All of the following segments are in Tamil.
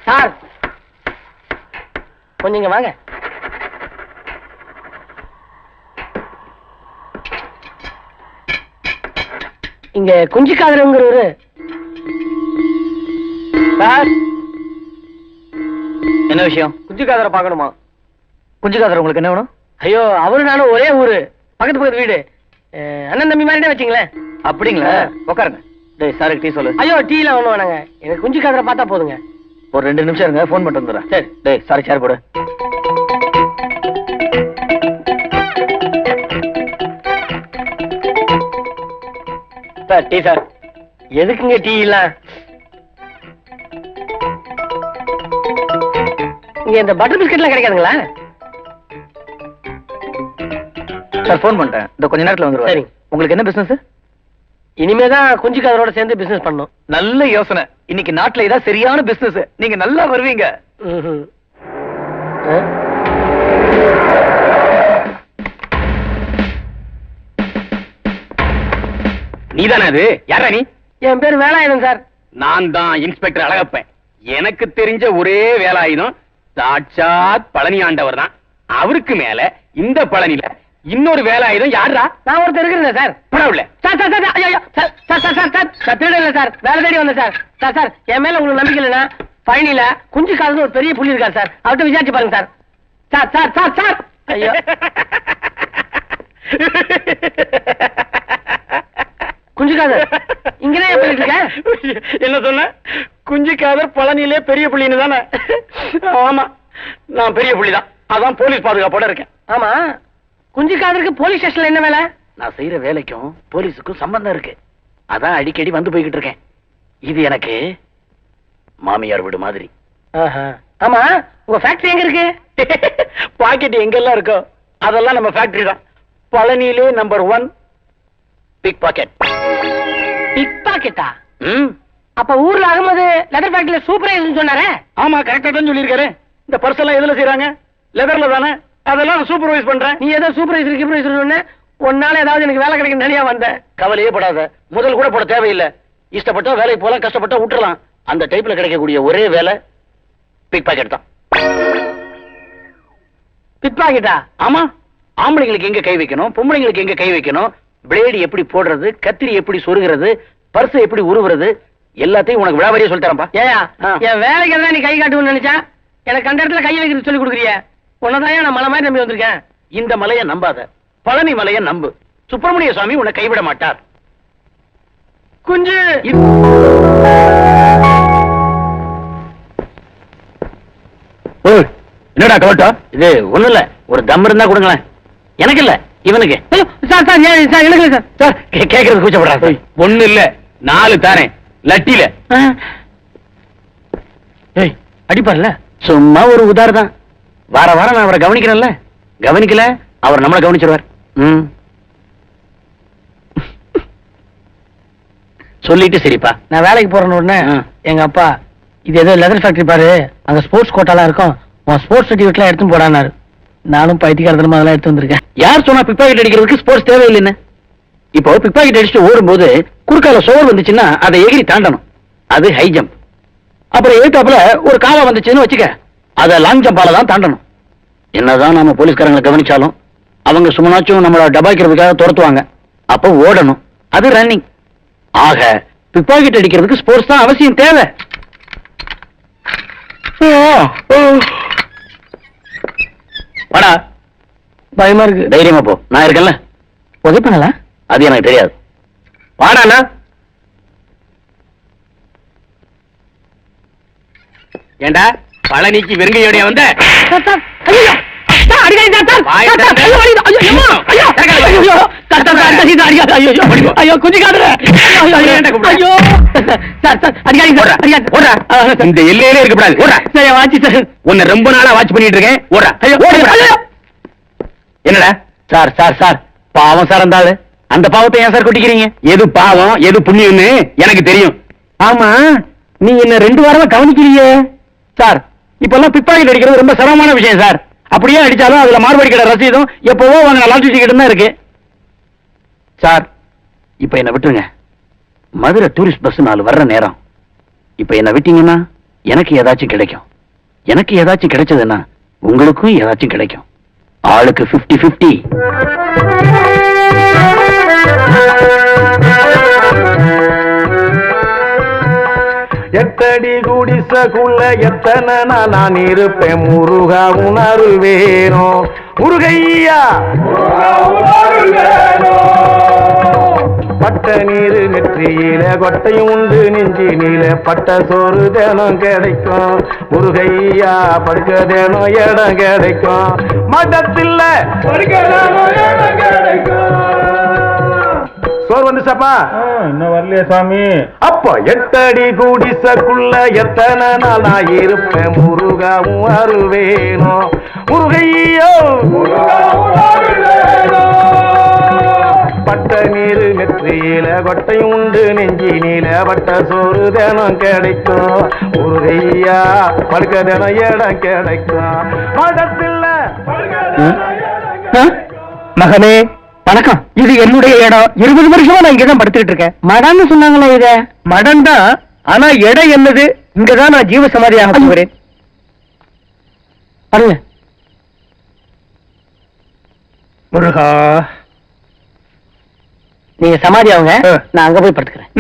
சார் கொஞ்சம் இங்க வாங்க. இங்க குஞ்சிக்காதரங்கிறவரு சார். என்ன விஷயம்? குஞ்சிக்காதரை பார்க்கணுமா? குஞ்சிக்காதர் உங்களுக்கு என்ன வேணும்? ஐயோ, அவரு நானும் ஒரே ஊரு, பக்கத்து பக்கத்து வீடு, அண்ணன் தம்பி மாதிரியே வச்சுங்களே. அப்படிங்களா? உட்காருங்க. டேய் சாருக்கு டீ சொல்லு. ஐயோ, டீ எல்லாம் ஒண்ணு வேணாங்க, எனக்கு குஞ்சிக்காதரை பார்த்தா போதுங்க. ஒரு 2 நிமிஷம் இருங்க, போன் பண்ணிட்டு வந்துடுறேன். சரி. டேய் சாருக்கு சேர் போடு. Sir tea sir. எதுக்குங்க டீ இல்ல? இங்க இந்த பட்டர் பிஸ்கட்லாம் கிடைக்காதுங்களா? சார் போன் பண்ணிட்டேன், இந்த கொஞ்ச நேரத்துல வந்துருவேன். சரி. உங்களுக்கு என்ன பிசினஸ்? இனிமேதான் குஞ்சிக்காதரோட சேர்ந்து பிசினஸ் பண்ணணும். நல்ல யோசனை. இன்னைக்கு நாட்டுல இதான் சரியான பிசினஸ். நீங்க நல்லா வருவீங்க. நீதானே அது? யாரா நீ? என் பேர் வேலாயுதம் சார். நான் தான் இன்ஸ்பெக்டர் அழகப்பன். எனக்கு தெரிஞ்ச ஒரே வேலாயுதம் சாட்சாத் பழனி ஆண்டவர் தான். அவருக்கு மேல இந்த பழனில இன்னொரு வேலாயுதம் யாரா? நான் ஒருத்தர் இருக்கிறேன் சார். பரவாயில்ல சார் சார் சார் ஐயோ sir sir sir sir sir sir திருடல சார், வேலை தேடி வந்தேன் சார். சார் சார் என் மேல உங்களுக்கு நம்பிக்கை இல்லைன்னா பழனியில குஞ்சிக்காதர் ஒரு பெரிய புள்ளி இருக்கார் சார், அவர்கிட்ட விசாரிச்சு பாருங்க sir. Sir sir sir sir ஐயோ குஞ்சிக்காதர் இங்கதான் ஏன் பண்ணிட்டு இருக்க? என்ன சொன்ன? குஞ்சிக்காதர் பழனியிலே பெரிய புள்ளின்னு தானே? ஆமா, நான் பெரிய புள்ளி தான். அதான் போலீஸ் பாதுகாப்போட இருக்கேன். ஆமா, குஞ்சிக்காதருக்கு போலீஸ் ஸ்டேஷன்ல என்ன வேலை? நான் செய்யற வேலைக்கும் போலீஸுக்கும் சம்பந்தம் இருக்கு. அதான் அடிக்கடி வந்து போய்கிட்டு இருக்கேன். இது எனக்கு மாமியார் வீடு மாதிரி. ஆமா, உங்க ஃபேக்டரி எங்க இருக்கு? பாக்கெட் எங்கெல்லாம் இருக்கோ அதெல்லாம் நம்ம ஃபேக்டரி தான். பழனியிலே நம்பர் 1 பிக் பாக்கெட். பிக் பாக்கெட்டா? அப்ப ஊர்ல அகமது லெதர் ஃபேக்டரியில சூப்பர்வைசர் சொன்னாரே? ஆமா, கரெக்டா தான் சொல்லியிருக்காரு. இந்த பர்ஸ் எல்லாம் எதுல செய்றாங்க? லெதர்ல தானே. அதெல்லாம் நான் சூப்பர்வைஸ் பண்றேன். நீ ஏதோ சூப்பர்வைசர் சொன்ன, ஒன்னால ஏதாவது எனக்கு வேலை கிடைக்கும் தனியா வந்த. கவலையே படாத, முதல் கூட போட தேவையில்லை. இஷ்டப்பட்டா வேலைக்கு போலாம், கஷ்டப்பட்டா விட்டுறலாம். அந்த டைப்ல கிடைக்கக்கூடிய ஒரே வேலை பிக் பாக்கெட் தான். பிக் பாக்கெட்டா? ஆமா, ஆம்பளைங்களுக்கு எங்க கை வைக்கணும், பொம்பளைங்களுக்கு எங்க கை வைக்கணும், பிளேடு எப்படி போடுறது, கத்திரி எப்படி சொருகிறது, பர்ஸ் எப்படி உருவுறது, எல்லாத்தையும் உனக்கு விழாவறியே சொல்லி தரேன்பா. ஏயா, என் வேலைக்கு எல்லாம் நீ கை காட்டுவேன்னு நினைச்சா எனக்கு அந்த இடத்துல கை வைக்கிறது சொல்லி கொடுக்குறிய? உன்னதான் நான் மலை மாதிரி நம்பி வந்திருக்கேன். இந்த மலையை நம்பாத, பழனி மலையை நம்பு. சுப்பிரமணிய சுவாமி உன்னை கைவிட மாட்டார். குஞ்சு என்னடா கவட்டா? இது ஒண்ணு இல்ல, ஒரு தம் இருந்தா கொடுங்களேன். எனக்கு இல்ல, இவனுக்கு. சார் சார் சார் எனக்கு சார். சார் கேட்கறது கூச்சப்படுறா. ஒண்ணு இல்ல, 4 தானே லட்டில. அடிப்பார்ல, சும்மா ஒரு உதாரணம். வார வாரம் நான் அவரை கவனிக்கிறேன்ல, கவனிக்கல அவர் நம்மளை கவனிச்சிருவார். சொல்லிட்டு சரிப்பா. நான் வேலைக்கு போறேன்னு உடனே எங்க அப்பா, இது ஏதோ லெதர் ஃபேக்டரி பாரு, அங்க ஸ்போர்ட்ஸ் கோட்டாலாம் இருக்கும், உன் ஸ்போர்ட்ஸ் சர்டிஃபிகேட்லாம் எடுத்து போடானாரு. நானும் பைத்தியக்காரத்தனமா அதெல்லாம் எடுத்து வந்திருக்கேன். யார் சொன்னா பிக் பாக்கெட் அடிக்கிறதுக்கு ஸ்போர்ட்ஸ் தேவையில்லைன்னு? இப்போ பிக் பாக்கெட் அடிச்சுட்டு ஓடும்போது குறுக்கால சோறு வந்துச்சுன்னா அதை எகிரி தாண்டணும், அது ஹை ஜம்ப். அப்புறம் ஏத்தாப்புல ஒரு காவா வந்துச்சுன்னு வச்சுக்க, அதை லாங் ஜம்பால தான் தாண்டணும். என்னதான் நாம போலீஸ்காரங்களை கவனிச்சாலும் அவங்க சும்மாச்சும் நம்மள டபாய்க்கிறதுக்காக துரத்துவாங்க. அப்போ ஓடணும், அது ரன்னிங். ஆக பிக் பாக்கெட் அடிக்கிறதுக்கு ஸ்போர்ட்ஸ் தான் அவசியம் தேவை. வாடா, பயமா இருக்கு. தைரியமா போ, நான் இருக்கேன்ல. உதவிப்பாங்களா? அது எனக்கு தெரியாது. வாடா. ஏண்டா பழனிக்கு வெறுங்கையோட வந்த? இந்த எல்லையிலே இருக்கக்கூடாது. உன்னை ரொம்ப நாளா வாட்ச் பண்ணிட்டு இருக்கேன். என்னடா? சார் சார் சார், பாவம் சார் அந்த ஆளு. அந்த பாவத்தை ஏன் சார் கொட்டிக்கிறீங்க? எது பாவம் எது புண்ணியம்னு எனக்கு தெரியும். ஆமா, நீ என்ன 2 வாரமா கவனிக்கிறீங்க சார். இப்பெல்லாம் பிக் பாக்கெட் அடிக்கிறது ரொம்ப சிரமமான விஷயம் சார். அப்படியே அடிச்சாலும் அதுல மார்வாடி கடை ரசீதும் எப்பவோ வாங்கின லாட்டரி டிக்கெட்டும் தான் இருக்கு சார். இப்ப என்ன விட்டுருங்க. மதுரை டூரிஸ்ட் பஸ் 4 வர்ற நேரம். இப்ப என்ன விட்டீங்கன்னா எனக்கு ஏதாச்சும் கிடைக்கும். எனக்கு ஏதாச்சும் கிடைச்சதுன்னா உங்களுக்கும் ஏதாச்சும் கிடைக்கும். ஆளுக்கு 50-50. எத்தடி குடிசக்குள்ள எத்தனை நான் இருப்பேன் முருகா உணர்வேனோ முருகையா பட்ட நீரு நெற்றியில கொட்டையும் உண்டு நெஞ்சி நீல பட்ட சோறு தேனம் கிடைக்கும் முருகையா படுக்க தேனம் இடம் கிடைக்கும் மதத்தில் சோறு வந்துச்சாப்பா இன்னும் வரலையே சாமி. அப்போ எட்டடி குடிசக்குள்ள எத்தனை நான் இருப்பேன் முருகாவும் அருவேனோ முருகையோ பட்ட நீரு நெற்றியில கொட்டையும் உண்டு நெஞ்சி நீல பட்ட சோறு தேனம் கிடைக்கும் முருகையா படுக்க தேனம் இடம் கிடைக்கும் மதத்தில் மகனே வணக்கம். இது என்னுடைய இடம். 20 வருஷமா நான் இங்கதான் படுத்துக்கிட்டு இருக்கேன். மடன்னு சொன்னாங்களே இத. மடன் தான், ஆனா இடம் என்னது? இங்கதான் நான் ஜீவ சமாதியாக போகிறேன். பாருங்க முருகா, நீங்க சமாதி ஆகுங்க, நான் அங்க போய் படுத்துக்கிறேன்.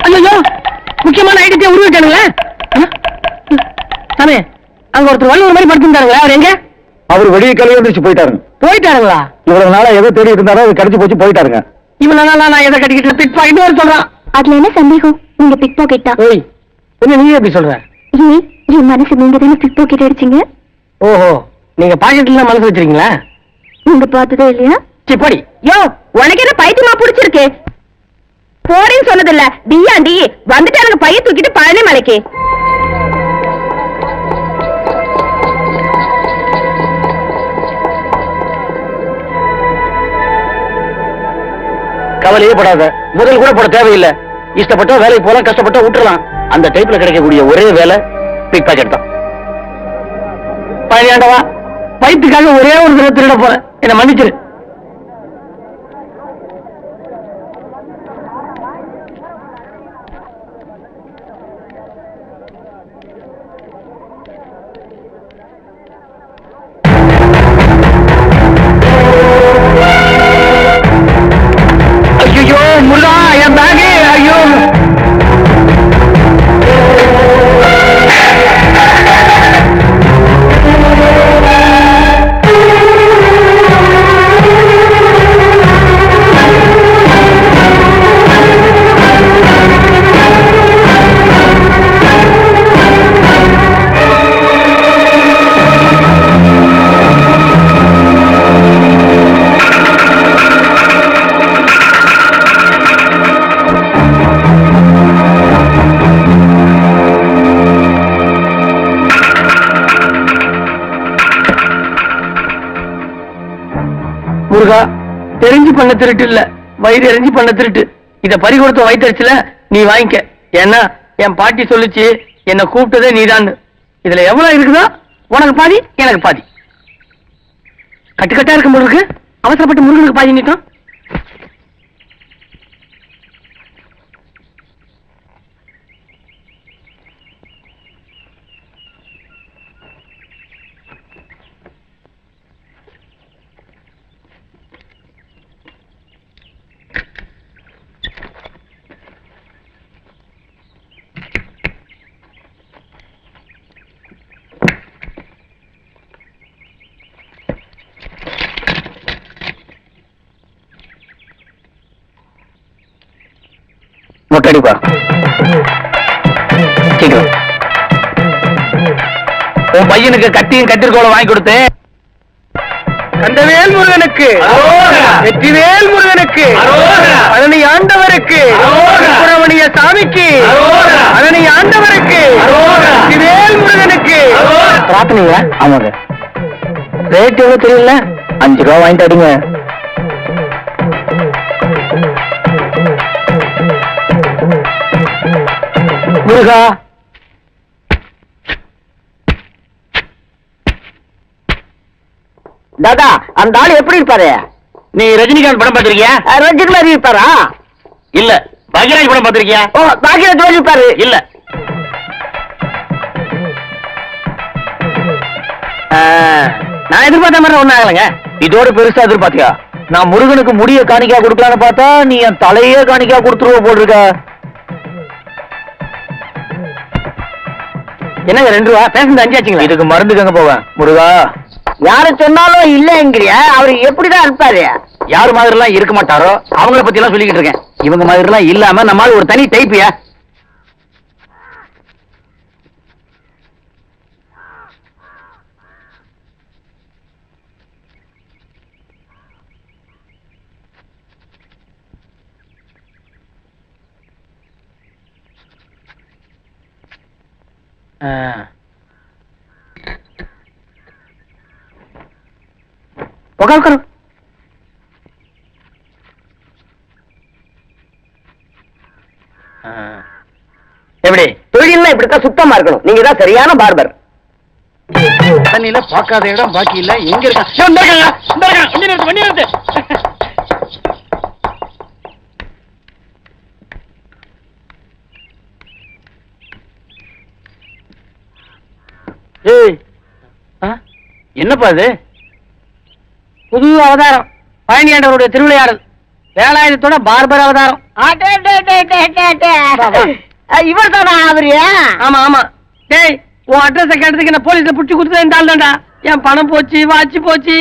ஐயோ, முக்கியமான ஐடியா உருவாச்சானுங்களே. சாமி, அங்க ஒருத்தர் வள்ளுவர் மாதிரி படுத்துட்டாருங்களா? அவர் எங்க? அவர் வெளியே கழுவி வந்துச்சு போயிட்டாருங்களா? இவ்வளவு நாளா ஏதோ தேடி இருந்தாரோ அது கிடைச்சு போச்சு போயிட்டாருங்க. இவ்வளவு நாளா நான் எதை கட்டிக்கிட்டு பிக் பாக்கெட் வர சொல்றான். அதுல என்ன சந்தேகம்? நீங்க பிக் பாக்கெட் தான். ஓய், என்ன நீ எப்படி சொல்ற? என் மனசு நீங்க தானே பிக் பாக்கெட் அடிச்சீங்க. ஓஹோ, நீங்க பாக்கெட்ல மனசு வச்சிருக்கீங்களா? நீங்க பார்த்ததே இல்லையா? சிப்படி யோ, உனக்கு என்ன பைத்தியமா புடிச்சிருக்கு? போறேன்னு சொன்னதில்ல, டியாண்டி வந்துட்டானுங்க பைய தூக்கிட்டு பழனி மலைக்கு. கவலையே படாத, முதல் கூட போட தேவையில்லை. இஷ்டப்பட்டா வேலைக்கு போலாம், கஷ்டப்பட்டா விட்டுறலாம். அந்த டைப்ல கிடைக்கக்கூடிய ஒரே வேலை பிக் பாக்கெட் தான். பழையாண்டவா, வயிற்றுக்காக ஒரே ஒரு தடவை திருட போறேன், என்ன மன்னிச்சிரு. ஐயோ முருகா, என் பேகு! ஐயோ, முருகா, தெரிஞ்சு பண்ண திருட்டு இல்ல, வயிறு எரிஞ்சு பண்ண திருட்டு. இத பறி கொடுத்த வயிற்றுல நீ வாங்கிக்க. ஏன்னா என் பாட்டி சொல்லுச்சு, என்ன கூப்பிட்டதே நீதான். இதுல எவ்வளவு இருக்குதோ உனக்கு பாதி, எனக்கு பாதி. கட்டுக்கட்டா இருக்கும் முருகு, அவசரப்பட்டு முருகனுக்கு பாதி நீட்டம். மொட்டடிப்பா, சீக்கிரம். உன் பையனுக்கு கட்டியும் கட்டிற்கோளம் வாங்கி கொடுத்தேன். கந்தவேல் முருகனுக்கு, வெற்றிவேல் முருகனுக்கு, பழனி ஆண்டவருக்கு, சுப்பிரமணிய சாமிக்கு, பழனி பழனி ஆண்டவருக்கு வேல் முருகனுக்கு பிரார்த்தனைங்களா? ஆமாங்க. ரேட் எவ்வளவு தெரியல? 5 ரூபா வாங்கிட்டு அடிங்க. முருகா தாதா, அந்த ஆளு எப்படி இருப்பாரு? நீ ரஜினிகாந்த் படம் பார்த்திருக்கியா? ரஜினி மாதிரி இருப்பாரா? இல்ல. பாக்யராஜ் படம் பார்த்திருக்கியா? ஓ, பாக்யராஜ் மாதிரி இருப்பாரு. இல்ல. நான் எதிர்பார்த்த மாதிரி ஒண்ணு ஆகலைங்க. இதோட பெருசா எதிர்பார்த்தியா? நான் முருகனுக்கு முடிய காணிக்கா கொடுக்கலான்னு பார்த்தா நீ என் தலையே காணிக்கா கொடுத்துருவ போட்டிருக்க. என்னங்க 2 ரூபா பேசுறது 5 ஆச்சுங்களா? இதுக்கு மருந்துக்கு எங்க போவேன்? முருகா, யாரு சொன்னாலும் இல்லங்கிறிய, அவரு எப்படிதான் இருப்பாரு? யாரு மாதிரி எல்லாம் இருக்க மாட்டாரோ அவங்கள பத்தி எல்லாம் சொல்லிக்கிட்டு இருக்கேன். இவங்க மாதிரி எல்லாம் இல்லாம நம்மால ஒரு தனி டைப்பியா. உட்காரு. எப்படி தொழில்னா இப்படித்தான் சுத்தமா இருக்கணும். நீங்க தான் சரியான பார்பர். தண்ணியில பார்க்காத இடம் பாக்கி இல்ல. எங்க இருக்காங்க? வண்டி நிறுத்து. ஏய், என்னப்பா இது? புது அவதாரம், பழனி ஆண்டவருடைய திருவிளையாடல், வேலாயுதத்தோட பார்பர் அவதாரம். இவர் தானா அவரு? ஆமா ஆமா. டேய், உன் அட்ரஸ் கேட்டதுக்கு என்ன போலீஸ்ல புடிச்சு கொடுத்தது இந்த ஆள் தான்டா. என் பணம் போச்சு, வாட்சி போச்சு.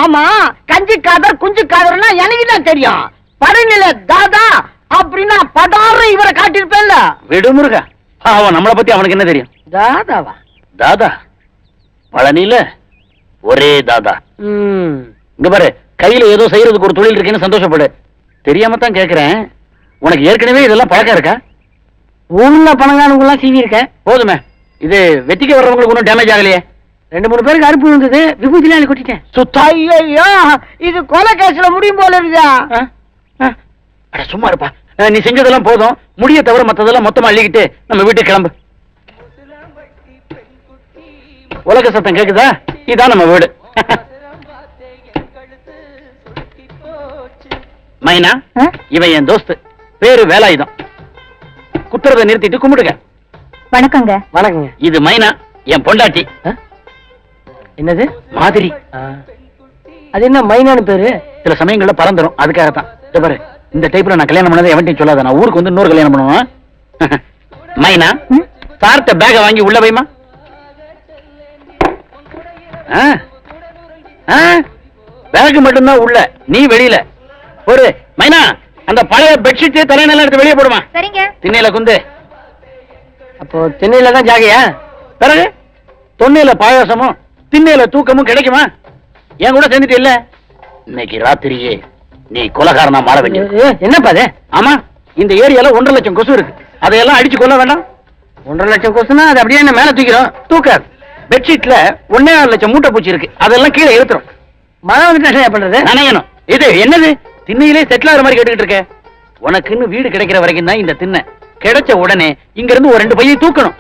ஆமா, கஞ்சி காதர் குஞ்சு காதர்னா எனக்கு தான் தெரியும். பழனில தாதா அப்படின்னா படாரு இவரை காட்டிருப்பேன்ல. விடுமுருகா, அவன் நம்மளை பத்தி அவனுக்கு என்ன தெரியும்? தாதாவா? தாதா பழனியில ஒரே தாதா. இங்க பாரு, கையில ஏதோ செய்யறதுக்கு ஒரு தொழில் இருக்குன்னு சந்தோஷப்படு. தெரியாம தான் கேக்குறேன், உனக்கு ஏற்கனவே இதெல்லாம் பழக்கம் இருக்கா? ஊர்ல பணங்கானுங்க எல்லாம் சீவி இருக்கேன். போதுமே, இது வெட்டிக்க வர்றவங்களுக்கு ஒன்றும் டேமேஜ் ஆகலையே. 2-3 பேருக்கு அறுப்பு விழுந்தது, விபூதியில கொட்டிட்டேன். ஐயோ, இது கொலை கேஸ்ல முடியும் போல இருக்குதா? அட சும்மா இருப்பா. நீ செஞ்சதெல்லாம் போதும். முடிய தவிர மத்ததெல்லாம் மொத்தமா அள்ளிக்கிட்டு நம்ம வீட்டுக்கு கிளம்பு. உலக சத்தம் கேக்குதா? இதான் நம்ம வீடு. மைனா, இவன் என் தோஸ்து, பேரு வேலாயுதம். குத்துறதை நிறுத்திட்டு கும்பிடுங்க. வணக்கங்க. வணக்கங்க. இது மைனா, என் பொண்டாட்டி. என்னது மாதிரி. அது என்ன மைனான்னு பேரு? சில சமயங்கள்ல பறந்துரும், அதுக்காகத்தான். இதோ பாரு, இந்த டைப்ல நான் கல்யாணம் பண்ணதை எவன்ட்டையும் சொல்லாத. நான் ஊருக்கு வந்து இன்னொரு கல்யாணம் பண்ணுவேன். மைனா, சார்ட்ட பேக வாங்கி உள்ள வைமா. பேக் மட்டும்தான் உள்ள, நீ வெளியில. ஒரு மைனா, அந்த பழைய பெட்ஷீட் தலையெல்லாம் எடுத்து வெளியே போடுமா. சரிங்க. திண்ணையில குந்து. அப்போ சென்னையில தான் ஜாகையா? பிறகு தொன்னையில பாயாசமும் திண்ணையில தூக்கமும் கிடைக்குமா? என் கூட சேர்ந்துட்டு இல்ல, இன்னைக்கு ராத்திரியே நீ கொலைகாரனா மாற வேண்டியது. என்னப்பா அது? ஆமா, இந்த ஏரியால 1.5 லட்சம் கொசு இருக்கு. அதையெல்லாம் அடிச்சு கொல்ல வேண்டாம். 1.5 லட்சம் கொசுனா அது அப்படியே என்ன மேல தூக்கிறோம்? தூக்காது. பெட்ஷீட்ல 1.25 லட்சம் மூட்டை பூச்சி இருக்கு, அதெல்லாம் கீழே இழுத்துரும். மழை வந்துட்டு என்ன பண்றது? நனையணும். இது என்னது? திண்ணையிலே செட்டில் ஆகிற மாதிரி கேட்டுக்கிட்டு இருக்க. உனக்குன்னு வீடு கிடைக்கிற வரைக்கும் தான் இந்த திண்ணை. கிடைச்ச உடனே இங்க இருந்து ஒரு 2 பையை தூக்கணும்.